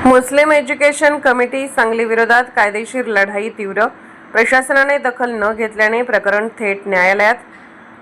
मुस्लिम education committee Sangli विरोधात कायदेशीर लढाई तीव्र। प्रशासनाने दखल न घेतल्याने प्रकरण थेट न्यायालयात।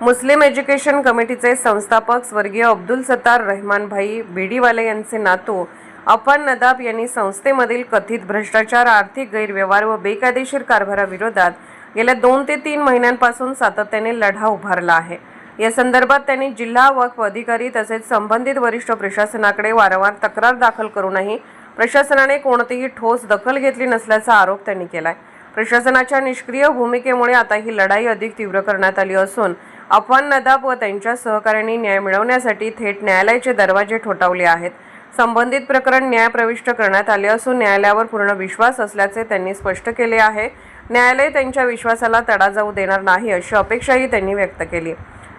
मुस्लिम एज्युकेशन कमिटीचे संस्थापक स्वर्गीय अब्दुल सत्तार रहमानभाई बीडीवाले यांचे नातू अफान नदाब यांनी संस्थेमधील कथित भ्रष्टाचार, आर्थिक गैरव्यवहार व बेकायदेशीर कारभाराविरोधात गेल्या 2 ते 3 महिन्यांपासून सातत्याने लढा उभारला आहे। या संदर्भात त्यांनी जिल्हा वक्फ अधिकारी तसेच संबंधित वरिष्ठ प्रशासनाकडे वारंवार तक्रार दाखल करूनही प्रशासनाने कोणतीही ठोस दखल घेतली नसल्याचा आरोप त्यांनी केलाय। प्रशासनाच्या निष्क्रिय भूमिकेमुळे आता ही लढाई अधिक तीव्र करण्यात आली असून अफान नदाब व त्यांच्या सहकाऱ्यांनी न्याय मिळवण्यासाठी थेट न्यायालयाचे दरवाजे ठोठावले आहेत। संबंधित प्रकरण न्यायप्रविष्ट करण्यात आले असून न्यायालयावर पूर्ण विश्वास असल्याचे त्यांनी स्पष्ट केले आहे। न्यायालय त्यांच्या विश्वासाला तडा जाऊ देणार नाही अशी अपेक्षाही त्यांनी व्यक्त केली।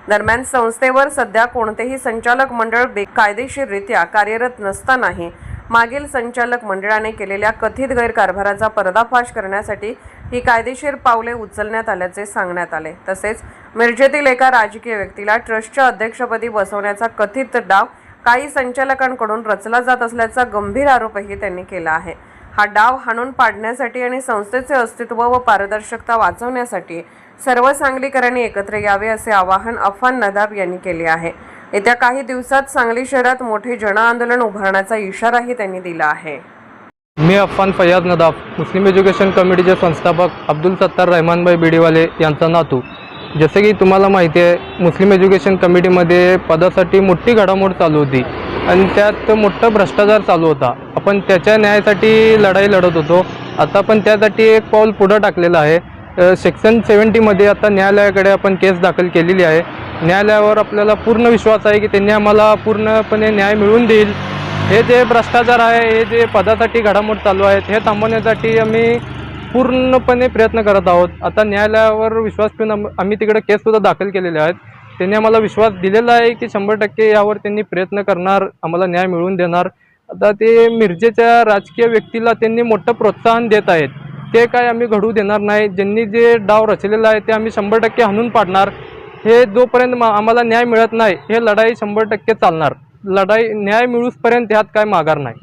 दरम्यान संस्थेवर सध्या कोणतेही संचालक मंडळ बेकायदेशीररित्या कार्यरत नसतानाही मागील संचालक मंडळाने केलेल्या कथित गैरकारभाराचा पर्दाफाश करण्यासाठी ही कायदेशीर पावले उचलण्यात आल्याचे सांगण्यात आले। तसेच मिरजेतील एका राजकीय व्यक्तीला ट्रस्टच्या अध्यक्षपदी बसवण्याचा कथित डाव काही संचालकांकडून रचला जात असल्याचा गंभीर आरोपही त्यांनी केला आहे। हा डाव हाणून पाडण्यासाठी आणि संस्थेचे अस्तित्व व पारदर्शकता वाचवण्यासाठी सर्व सांगलीकरांनी एकत्र यावे असे आवाहन अफान नदाब यांनी केले आहे। येत्या काही दिवसात सांगली शहरात मोठे जनआंदोलन उभारण्याचा इशाराही त्यांनी दिला आहे। मी अफान फयाज नदाब, मुस्लिम एज्युकेशन कमिटीचे संस्थापक अब्दुल सत्तार रहमानभाई बीडीवाले यांचा नातू। जसे की तुम्हाला माहिती आहे, मुस्लिम एज्युकेशन कमिटीमध्ये पदासाठी मोठी घडामोड चालू होती आणि त्यात मोठा भ्रष्टाचार चालू होता। आपण त्याच्या न्यायासाठी लढाई लढत होतो। आता पण त्यासाठी एक पाऊल पुढे टाकलेलं आहे। सेक्शन 70 मध्ये आता न्यायालयाकडे आपण केस दाखल केलेली आहे। न्यायालयावर आपल्याला पूर्ण विश्वास आहे की त्यांनी आम्हाला पूर्णपणे न्याय मिळवून देईल। हे जे भ्रष्टाचार आहे, हे जे पदासाठी घडामोड चालू आहेत, हे थांबवण्यासाठी आम्ही पूर्णपणे प्रयत्न करत आहोत। आता न्यायालयावर विश्वास ठेवून आम्ही तिकडे केससुद्धा दाखल केलेले आहेत। त्यांनी आम्हाला विश्वास दिलेला आहे की 100% यावर त्यांनी प्रयत्न करणार, आम्हाला न्याय मिळवून देणार। आता ते मिरजेच्या राजकीय व्यक्तीला त्यांनी मोठं प्रोत्साहन देत आहेत, ते काय आम्ही घडू देणार नाही। ज्यांनी जे डाव रचलेला आहे ते आम्ही 100% हाणून पाडणार। हे जोपर्यंत आम्हाला न्याय मिळत नाही, हे लढाई 100% चालणार। लढाई न्याय मिळूसपर्यंत ह्यात काय माघार नाही।